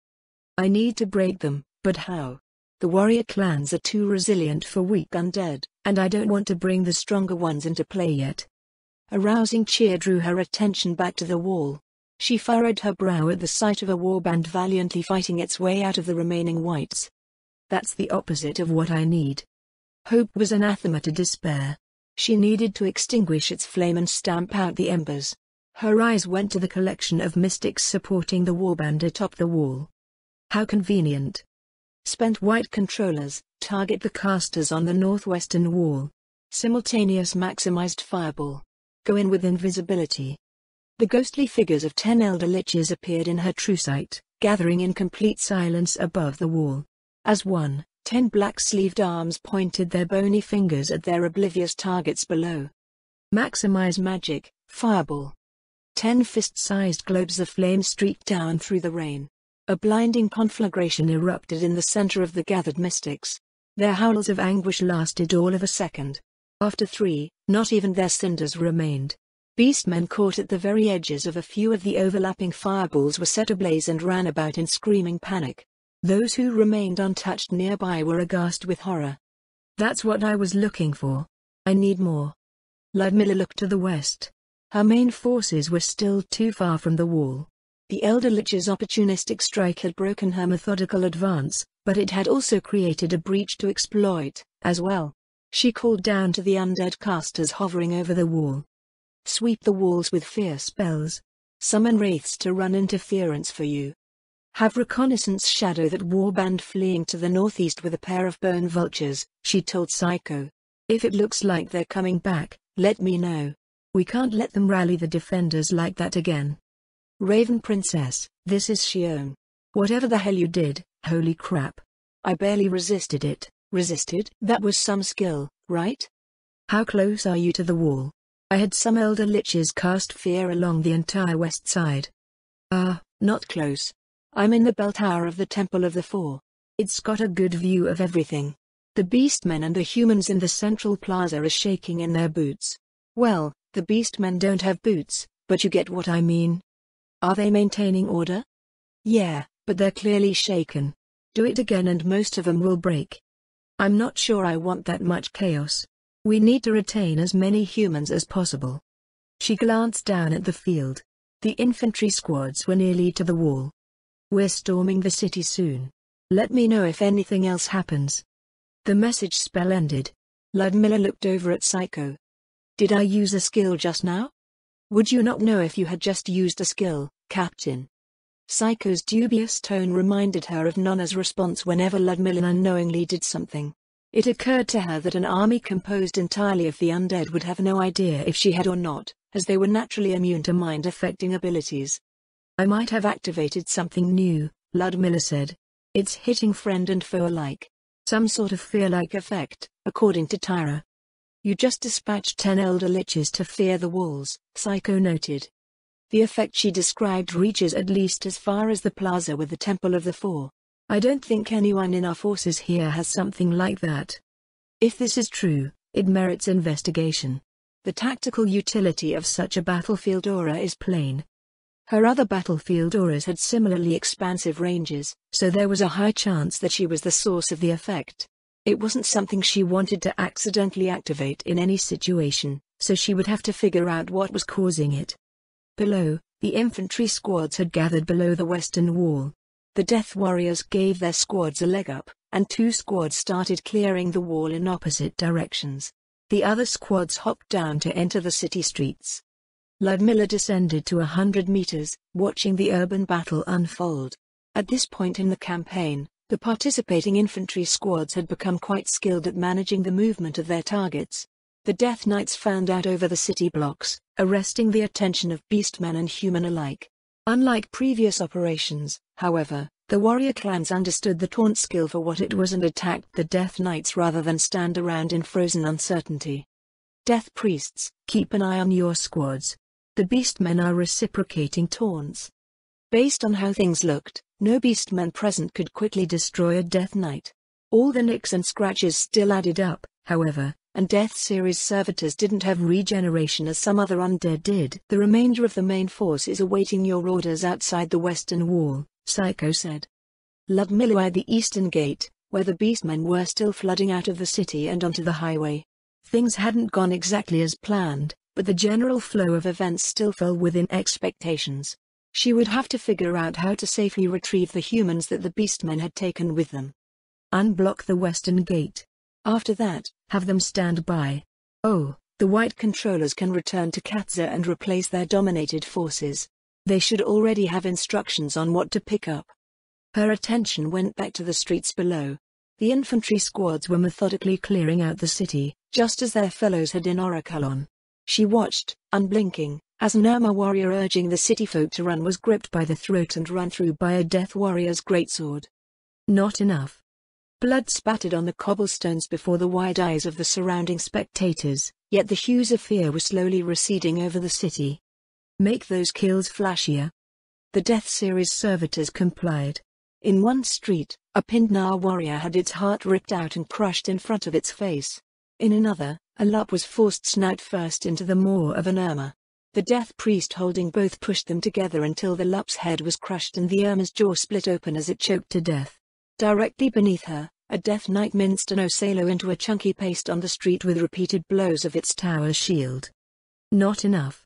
I need to break them, but how? The warrior clans are too resilient for weak undead, and I don't want to bring the stronger ones into play yet. A rousing cheer drew her attention back to the wall. She furrowed her brow at the sight of a warband valiantly fighting its way out of the remaining wights. That's the opposite of what I need. Hope was anathema to despair. She needed to extinguish its flame and stamp out the embers. Her eyes went to the collection of mystics supporting the warband atop the wall. How convenient. Spent white controllers, target the casters on the northwestern wall. Simultaneous maximized fireball. Go in with invisibility. The ghostly figures of 10 elder liches appeared in her true sight, gathering in complete silence above the wall. As one, 10 black-sleeved arms pointed their bony fingers at their oblivious targets below. Maximize magic, fireball. 10 fist-sized globes of flame streaked down through the rain. A blinding conflagration erupted in the center of the gathered mystics. Their howls of anguish lasted all of a second. After 3, not even their cinders remained. Beastmen caught at the very edges of a few of the overlapping fireballs were set ablaze and ran about in screaming panic. Those who remained untouched nearby were aghast with horror. That's what I was looking for. I need more. Ludmilla looked to the west. Her main forces were still too far from the wall. The Elder Lich's opportunistic strike had broken her methodical advance, but it had also created a breach to exploit, as well. She called down to the undead casters hovering over the wall. Sweep the walls with fear spells. Summon wraiths to run interference for you. Have reconnaissance shadow that warband fleeing to the northeast with a pair of bone vultures, she told Psycho. If it looks like they're coming back, let me know. We can't let them rally the defenders like that again. Raven Princess, this is Xion. Whatever the hell you did, holy crap. I barely resisted it. Resisted? That was some skill, right? How close are you to the wall? I had some elder liches cast fear along the entire west side. Not close. I'm in the bell tower of the Temple of the Four. It's got a good view of everything. The beastmen and the humans in the central plaza are shaking in their boots. Well, the beastmen don't have boots, but you get what I mean. Are they maintaining order? Yeah, but they're clearly shaken. Do it again and most of them will break. I'm not sure I want that much chaos. We need to retain as many humans as possible. She glanced down at the field. The infantry squads were nearly to the wall. We're storming the city soon. Let me know if anything else happens. The message spell ended. Ludmilla looked over at Psycho. Did I use a skill just now? Would you not know if you had just used a skill, Captain? Psycho's dubious tone reminded her of Nonna's response whenever Ludmilla unknowingly did something. It occurred to her that an army composed entirely of the undead would have no idea if she had or not, as they were naturally immune to mind-affecting abilities. I might have activated something new, Ludmilla said. It's hitting friend and foe alike. Some sort of fear-like effect, according to Tyra. You just dispatched 10 elder liches to fear the walls, Psycho noted. The effect she described reaches at least as far as the plaza with the Temple of the Four. I don't think anyone in our forces here has something like that. If this is true, it merits investigation. The tactical utility of such a battlefield aura is plain. Her other battlefield auras had similarly expansive ranges, so there was a high chance that she was the source of the effect. It wasn't something she wanted to accidentally activate in any situation, so she would have to figure out what was causing it. Below, the infantry squads had gathered below the western wall. The Death Warriors gave their squads a leg up, and 2 squads started clearing the wall in opposite directions. The other squads hopped down to enter the city streets. Ludmilla descended to 100 meters, watching the urban battle unfold. At this point in the campaign, the participating infantry squads had become quite skilled at managing the movement of their targets. The Death Knights fanned out over the city blocks, arresting the attention of beastmen and human alike. Unlike previous operations, however, The warrior clans understood the taunt skill for what it was and attacked the Death Knights rather than stand around in frozen uncertainty. Death Priests, keep an eye on your squads. The Beastmen are reciprocating taunts. Based on how things looked, no Beastmen present could quickly destroy a Death Knight. All the nicks and scratches still added up, however, and Death Series servitors didn't have regeneration as some other undead did. The remainder of the main force is awaiting your orders outside the western wall, Psycho said. Ludmilla eyed the eastern gate, where the Beastmen were still flooding out of the city and onto the highway. Things hadn't gone exactly as planned, but the general flow of events still fell within expectations. She would have to figure out how to safely retrieve the humans that the Beastmen had taken with them. Unblock the western gate. After that, have them stand by. Oh, the White Controllers can return to Katza and replace their dominated forces. They should already have instructions on what to pick up. Her attention went back to the streets below. The infantry squads were methodically clearing out the city, just as their fellows had in Oraculon. She watched, unblinking, as an Irma warrior urging the city folk to run was gripped by the throat and run through by a Death Warrior's greatsword. Not enough. Blood spattered on the cobblestones before the wide eyes of the surrounding spectators, yet the hues of fear were slowly receding over the city. Make those kills flashier. The Death Series servitors complied. In one street, a Pindnar warrior had its heart ripped out and crushed in front of its face. In another, a Lup was forced snout first into the maw of an Irma. The Death Priest holding both pushed them together until the Lup's head was crushed and the Irma's jaw split open as it choked to death. Directly beneath her, a Death Knight minced an Osalo into a chunky paste on the street with repeated blows of its tower's shield. Not enough.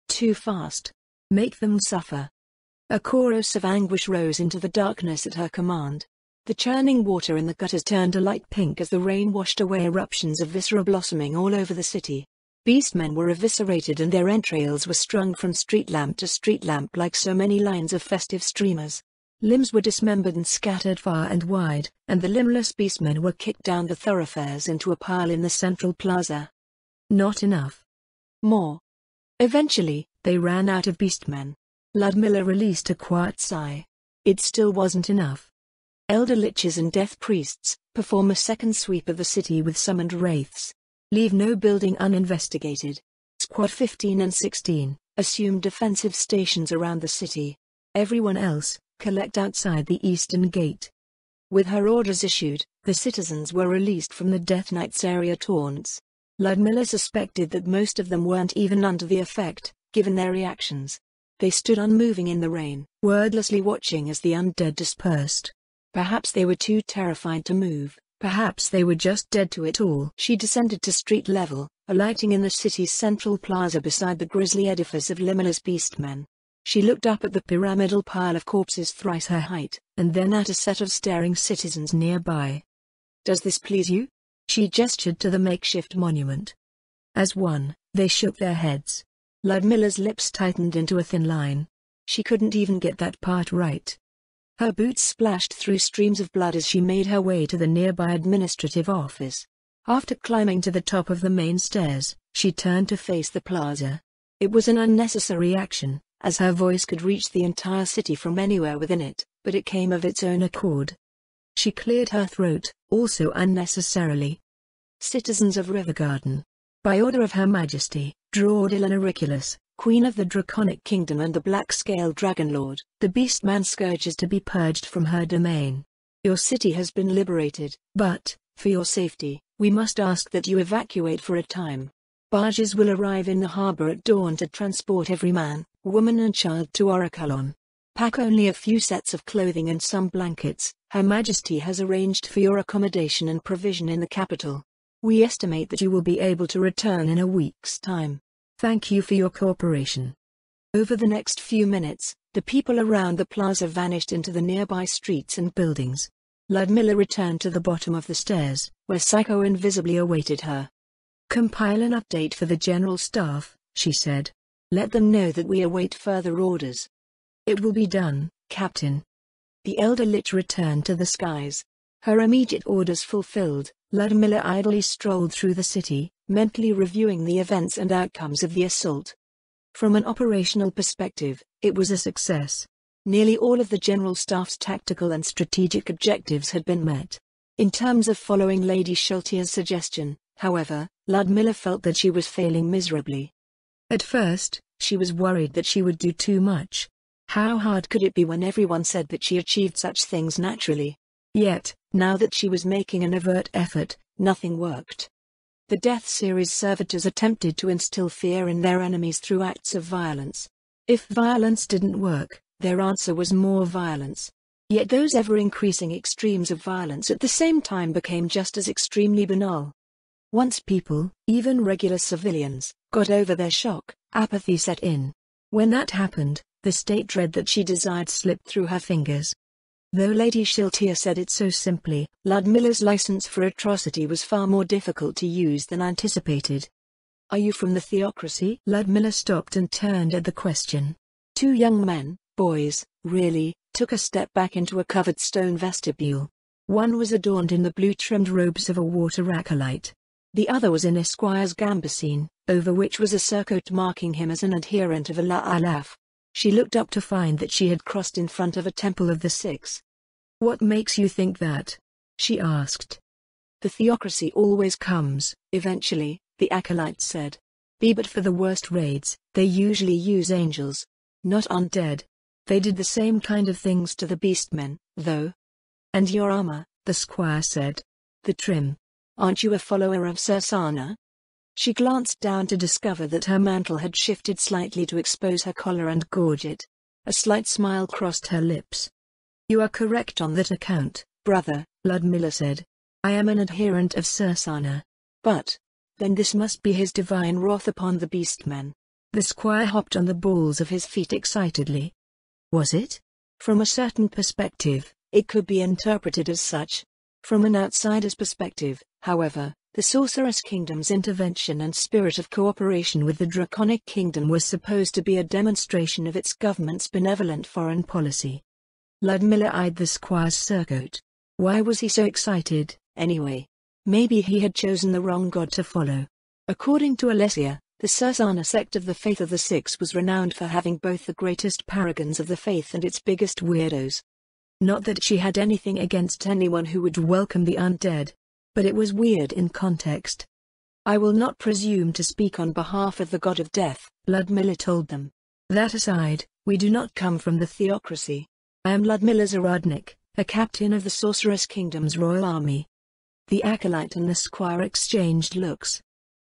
Too fast. Make them suffer. A chorus of anguish rose into the darkness at her command. The churning water in the gutters turned a light pink as the rain washed away eruptions of viscera blossoming all over the city. Beastmen were eviscerated and their entrails were strung from street lamp to street lamp like so many lines of festive streamers. Limbs were dismembered and scattered far and wide, and the limbless beastmen were kicked down the thoroughfares into a pile in the central plaza. Not enough. More. Eventually, they ran out of beastmen. Ludmilla released a quiet sigh. It still wasn't enough. Elder Liches and Death Priests, perform a second sweep of the city with summoned wraiths. Leave no building uninvestigated. Squad 15 and 16, assume defensive stations around the city. Everyone else, collect outside the eastern gate. With her orders issued, the citizens were released from the Death Knight's area taunts. Ludmilla suspected that most of them weren't even under the effect, given their reactions. They stood unmoving in the rain, wordlessly watching as the undead dispersed. Perhaps they were too terrified to move, perhaps they were just dead to it all. She descended to street level, alighting in the city's central plaza beside the grisly edifice of Limilla's beastmen. She looked up at the pyramidal pile of corpses thrice her height, and then at a set of staring citizens nearby. Does this please you? She gestured to the makeshift monument. As one, they shook their heads. Ludmilla's lips tightened into a thin line. She couldn't even get that part right. Her boots splashed through streams of blood as she made her way to the nearby administrative office. After climbing to the top of the main stairs, she turned to face the plaza. It was an unnecessary action, as her voice could reach the entire city from anywhere within it, but it came of its own accord. She cleared her throat, also unnecessarily. Citizens of Rivergarden. By order of Her Majesty, Draudillan Auriculus, Queen of the Draconic Kingdom and the Black-Scaled Dragonlord, the Beastman Scourge is to be purged from her domain. Your city has been liberated, but, for your safety, we must ask that you evacuate for a time. Barges will arrive in the harbor at dawn to transport every man, woman and child to Oraculon. Pack only a few sets of clothing and some blankets. Her Majesty has arranged for your accommodation and provision in the capital. We estimate that you will be able to return in a week's time. Thank you for your cooperation. Over the next few minutes, the people around the plaza vanished into the nearby streets and buildings. Ludmilla returned to the bottom of the stairs, where Psycho invisibly awaited her. Compile an update for the general staff, she said. Let them know that we await further orders. It will be done, Captain. The Elder Lich returned to the skies. Her immediate orders fulfilled, Ludmilla idly strolled through the city, mentally reviewing the events and outcomes of the assault. From an operational perspective, it was a success. Nearly all of the General Staff's tactical and strategic objectives had been met. In terms of following Lady Shultia's suggestion, however, Ludmilla felt that she was failing miserably. At first, she was worried that she would do too much. How hard could it be when everyone said that she achieved such things naturally? Yet, now that she was making an overt effort, nothing worked. The Death Series servitors attempted to instill fear in their enemies through acts of violence. If violence didn't work, their answer was more violence. Yet those ever-increasing extremes of violence at the same time became just as extremely banal. Once people, even regular civilians, got over their shock, apathy set in. When that happened, the state dread that she desired slipped through her fingers. Though Lady Shiltia said it so simply, Ludmilla's license for atrocity was far more difficult to use than anticipated. "Are you from the theocracy?" Ludmilla stopped and turned at the question. Two young men, boys, really, took a step back into a covered stone vestibule. One was adorned in the blue-trimmed robes of a water acolyte. The other was in Esquire's gambesine, over which was a surcoat marking him as an adherent of Allah Alaf. She looked up to find that she had crossed in front of a temple of the Six. "What makes you think that?" she asked. "The theocracy always comes, eventually," the acolyte said. But for the worst raids, they usually use angels. Not undead. They did the same kind of things to the beastmen, though. "And your armor," the squire said. "The trim. Aren't you a follower of Sursana?" She glanced down to discover that her mantle had shifted slightly to expose her collar and gorget. A slight smile crossed her lips. "You are correct on that account, brother," Ludmilla said. "I am an adherent of Sursana. But then this must be his divine wrath upon the beastmen." The squire hopped on the balls of his feet excitedly. Was it? From a certain perspective, it could be interpreted as such. From an outsider's perspective, however, the Sorceress Kingdom's intervention and spirit of cooperation with the Draconic Kingdom was supposed to be a demonstration of its government's benevolent foreign policy. Ludmilla eyed the squire's surcoat. Why was he so excited, anyway? Maybe he had chosen the wrong god to follow. According to Alessia, the Sursana sect of the Faith of the Six was renowned for having both the greatest paragons of the faith and its biggest weirdos. Not that she had anything against anyone who would welcome the undead. But it was weird in context. "I will not presume to speak on behalf of the god of death," Ludmilla told them. "That aside, we do not come from the theocracy. I am Ludmilla Zaradnik, a captain of the Sorceress Kingdom's royal army." The acolyte and the squire exchanged looks.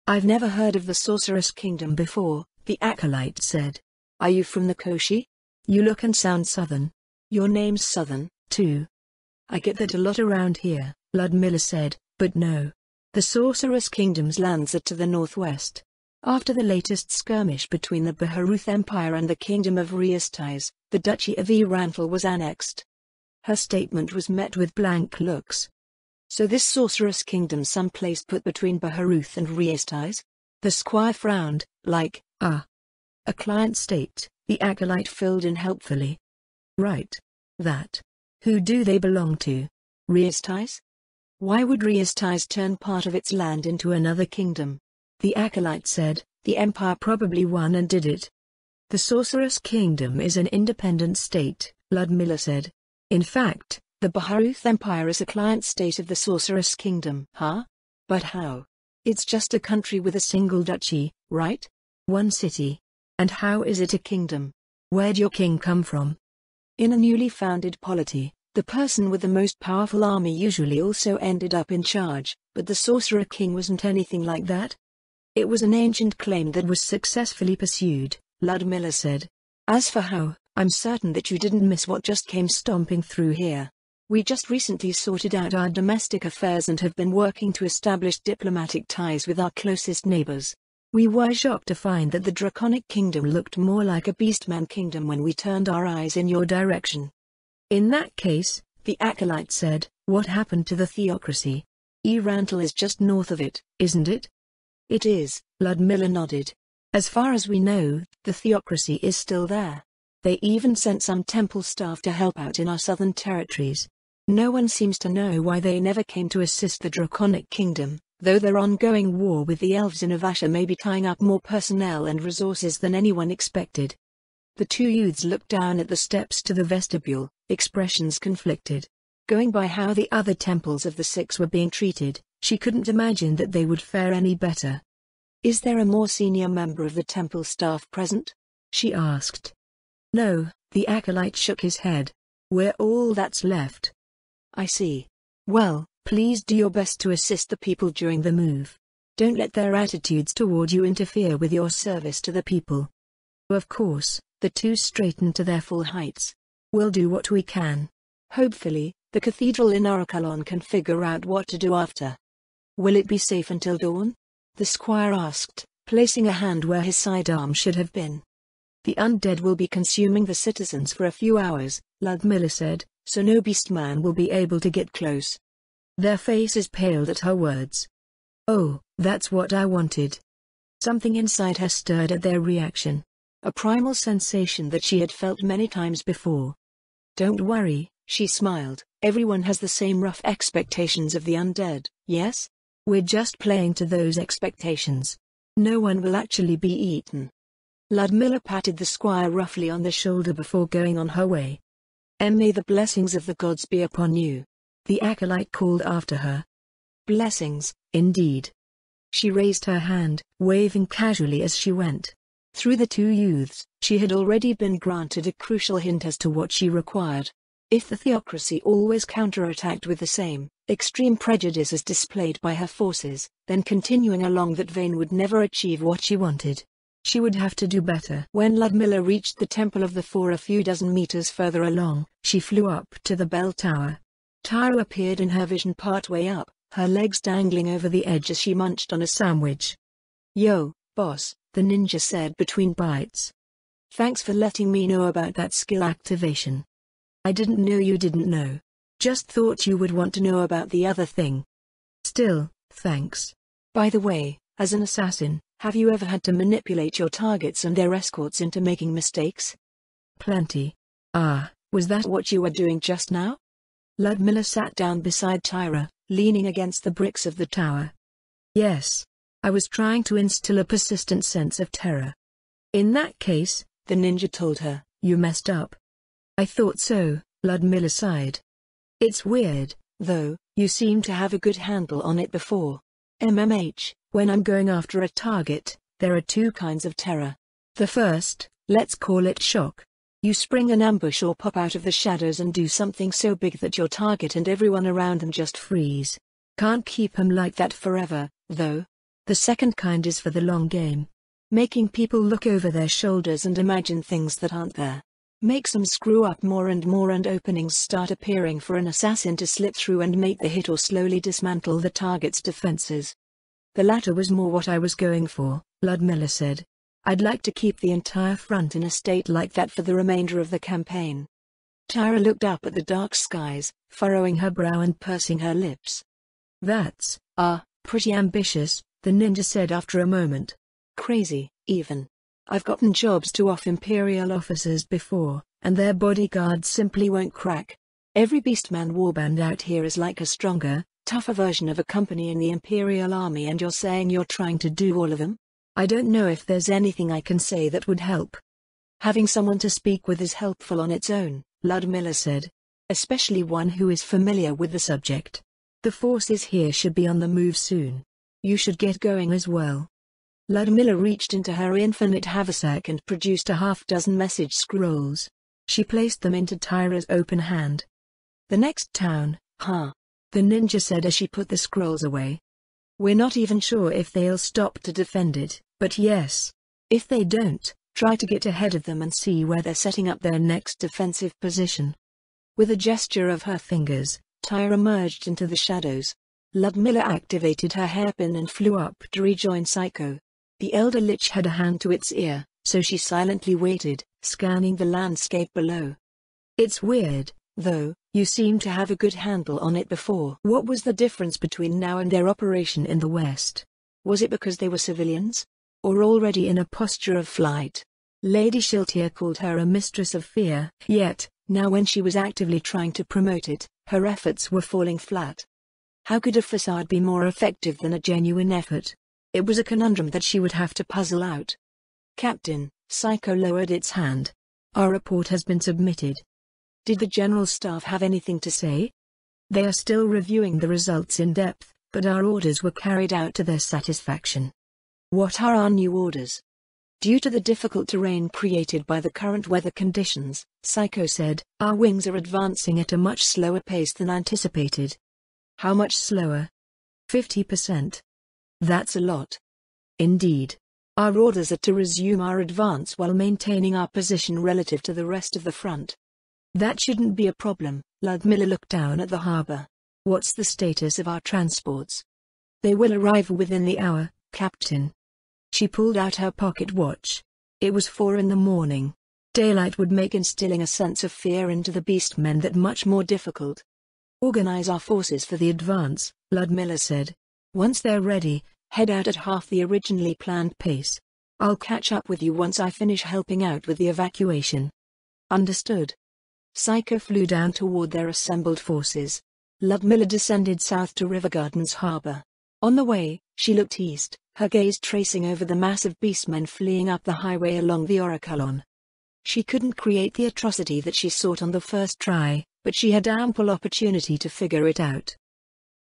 "I've never heard of the Sorceress Kingdom before," the acolyte said. "Are you from the Koshi? You look and sound southern. Your name's southern, too." "I get that a lot around here," Ludmilla said, "but no. The Sorceress Kingdom's lands are to the northwest. After the latest skirmish between the Baharuth Empire and the Kingdom of Riestais, the Duchy of Erantal was annexed." Her statement was met with blank looks. "So this Sorceress Kingdom someplace put between Baharuth and Riestais?" The squire frowned, like, "A client state," the acolyte filled in helpfully. "Right. That. Who do they belong to? Riestais? Why would Riestais turn part of its land into another kingdom?" The acolyte said, "The empire probably won and did it." "The Sorceress Kingdom is an independent state," Ludmilla said. "In fact, the Baharuth Empire is a client state of the Sorceress Kingdom." "Huh? But how? It's just a country with a single duchy, right? One city. And how is it a kingdom? Where'd your king come from?" In a newly founded polity, the person with the most powerful army usually also ended up in charge, but the Sorcerer King wasn't anything like that. "It was an ancient claim that was successfully pursued," Ludmilla said. "As for how, I'm certain that you didn't miss what just came stomping through here. We just recently sorted out our domestic affairs and have been working to establish diplomatic ties with our closest neighbors. We were shocked to find that the Draconic Kingdom looked more like a Beastman Kingdom when we turned our eyes in your direction." "In that case," the acolyte said, "what happened to the theocracy? Erantal is just north of it, isn't it?" "It is," Ludmilla nodded. "As far as we know, the theocracy is still there. They even sent some temple staff to help out in our southern territories. No one seems to know why they never came to assist the Draconic Kingdom, though their ongoing war with the elves in Avasha may be tying up more personnel and resources than anyone expected." The two youths looked down at the steps to the vestibule, expressions conflicted. Going by how the other temples of the six were being treated, she couldn't imagine that they would fare any better. "Is there a more senior member of the temple staff present?" she asked. "No," the acolyte shook his head. "We're all that's left." "I see. Well, please do your best to assist the people during the move. Don't let their attitudes toward you interfere with your service to the people." "Of course," the two straightened to their full heights. "We'll do what we can. Hopefully, the cathedral in Orakalon can figure out what to do after." "Will it be safe until dawn?" the squire asked, placing a hand where his sidearm should have been. "The undead will be consuming the citizens for a few hours," Ludmilla said, "so no beastman will be able to get close." Their faces paled at her words. "Oh, that's what I wanted." Something inside her stirred at their reaction. A primal sensation that she had felt many times before. "Don't worry," she smiled, "everyone has the same rough expectations of the undead, yes? We're just playing to those expectations. No one will actually be eaten." Ludmilla patted the squire roughly on the shoulder before going on her way. "May the blessings of the gods be upon you," the acolyte called after her. "Blessings, indeed." She raised her hand, waving casually as she went. Through the two youths, she had already been granted a crucial hint as to what she required. If the theocracy always counterattacked with the same extreme prejudices displayed by her forces, then continuing along that vein would never achieve what she wanted. She would have to do better. When Ludmilla reached the Temple of the Four a few dozen meters further along, she flew up to the bell tower. Tyra appeared in her vision partway up, her legs dangling over the edge as she munched on a sandwich. "Yo, boss," the ninja said between bites. "Thanks for letting me know about that skill activation. I didn't know you didn't know. Just thought you would want to know about the other thing. Still, thanks. By the way, as an assassin, have you ever had to manipulate your targets and their escorts into making mistakes?" "Plenty." "Ah, was that what you were doing just now?" Ludmilla sat down beside Tyra, leaning against the bricks of the tower. "Yes. I was trying to instill a persistent sense of terror." "In that case," the ninja told her, "you messed up." "I thought so," Ludmilla sighed. "It's weird, though, you seem to have a good handle on it before. When I'm going after a target, there are two kinds of terror. The first, let's call it shock. You spring an ambush or pop out of the shadows and do something so big that your target and everyone around them just freeze. Can't keep 'em like that forever, though. The second kind is for the long game. Making people look over their shoulders and imagine things that aren't there. Makes them screw up more and openings start appearing for an assassin to slip through and make the hit or slowly dismantle the target's defenses." "The latter was more what I was going for," Ludmilla said. "I'd like to keep the entire front in a state like that for the remainder of the campaign." Tyra looked up at the dark skies, furrowing her brow and pursing her lips. "That's, pretty ambitious," the ninja said after a moment. "Crazy, even. I've gotten jobs to off Imperial officers before, and their bodyguards simply won't crack. Every Beastman warband out here is like a stronger, tougher version of a company in the Imperial Army, and you're saying you're trying to do all of them? I don't know if there's anything I can say that would help." "Having someone to speak with is helpful on its own," Ludmilla said. "Especially one who is familiar with the subject. The forces here should be on the move soon. You should get going as well." Ludmilla reached into her infinite haversack and produced a half-dozen message scrolls. She placed them into Tyra's open hand. "The next town, huh?" the ninja said as she put the scrolls away. "We're not even sure if they'll stop to defend it, but yes. If they don't, try to get ahead of them and see where they're setting up their next defensive position." With a gesture of her fingers, Tyra merged into the shadows. Ludmilla activated her hairpin and flew up to rejoin Psycho. The Elder Lich had a hand to its ear, so she silently waited, scanning the landscape below. "It's weird, though, you seem to have a good handle on it before." What was the difference between now and their operation in the West? Was it because they were civilians? Or already in a posture of flight? Lady Shiltier called her a mistress of fear, yet, now when she was actively trying to promote it, her efforts were falling flat. How could a facade be more effective than a genuine effort? It was a conundrum that she would have to puzzle out. "Captain," Psycho lowered its hand. Our report has been submitted. Did the General Staff have anything to say? They are still reviewing the results in depth, but our orders were carried out to their satisfaction. What are our new orders? Due to the difficult terrain created by the current weather conditions, Psycho said, our wings are advancing at a much slower pace than anticipated. How much slower? 50%. That's a lot. Indeed. Our orders are to resume our advance while maintaining our position relative to the rest of the front. That shouldn't be a problem. Ludmilla looked down at the harbor. What's the status of our transports? They will arrive within the hour, Captain. She pulled out her pocket watch. It was 4 in the morning. Daylight would make instilling a sense of fear into the beastmen that much more difficult. Organize our forces for the advance, Ludmilla said. Once they're ready, head out at half the originally planned pace. I'll catch up with you once I finish helping out with the evacuation. Understood. Psycho flew down toward their assembled forces. Ludmilla descended south to River Gardens Harbor. On the way, she looked east, her gaze tracing over the mass of beastmen fleeing up the highway along the Oraculon. She couldn't create the atrocity that she sought on the first try, but she had ample opportunity to figure it out.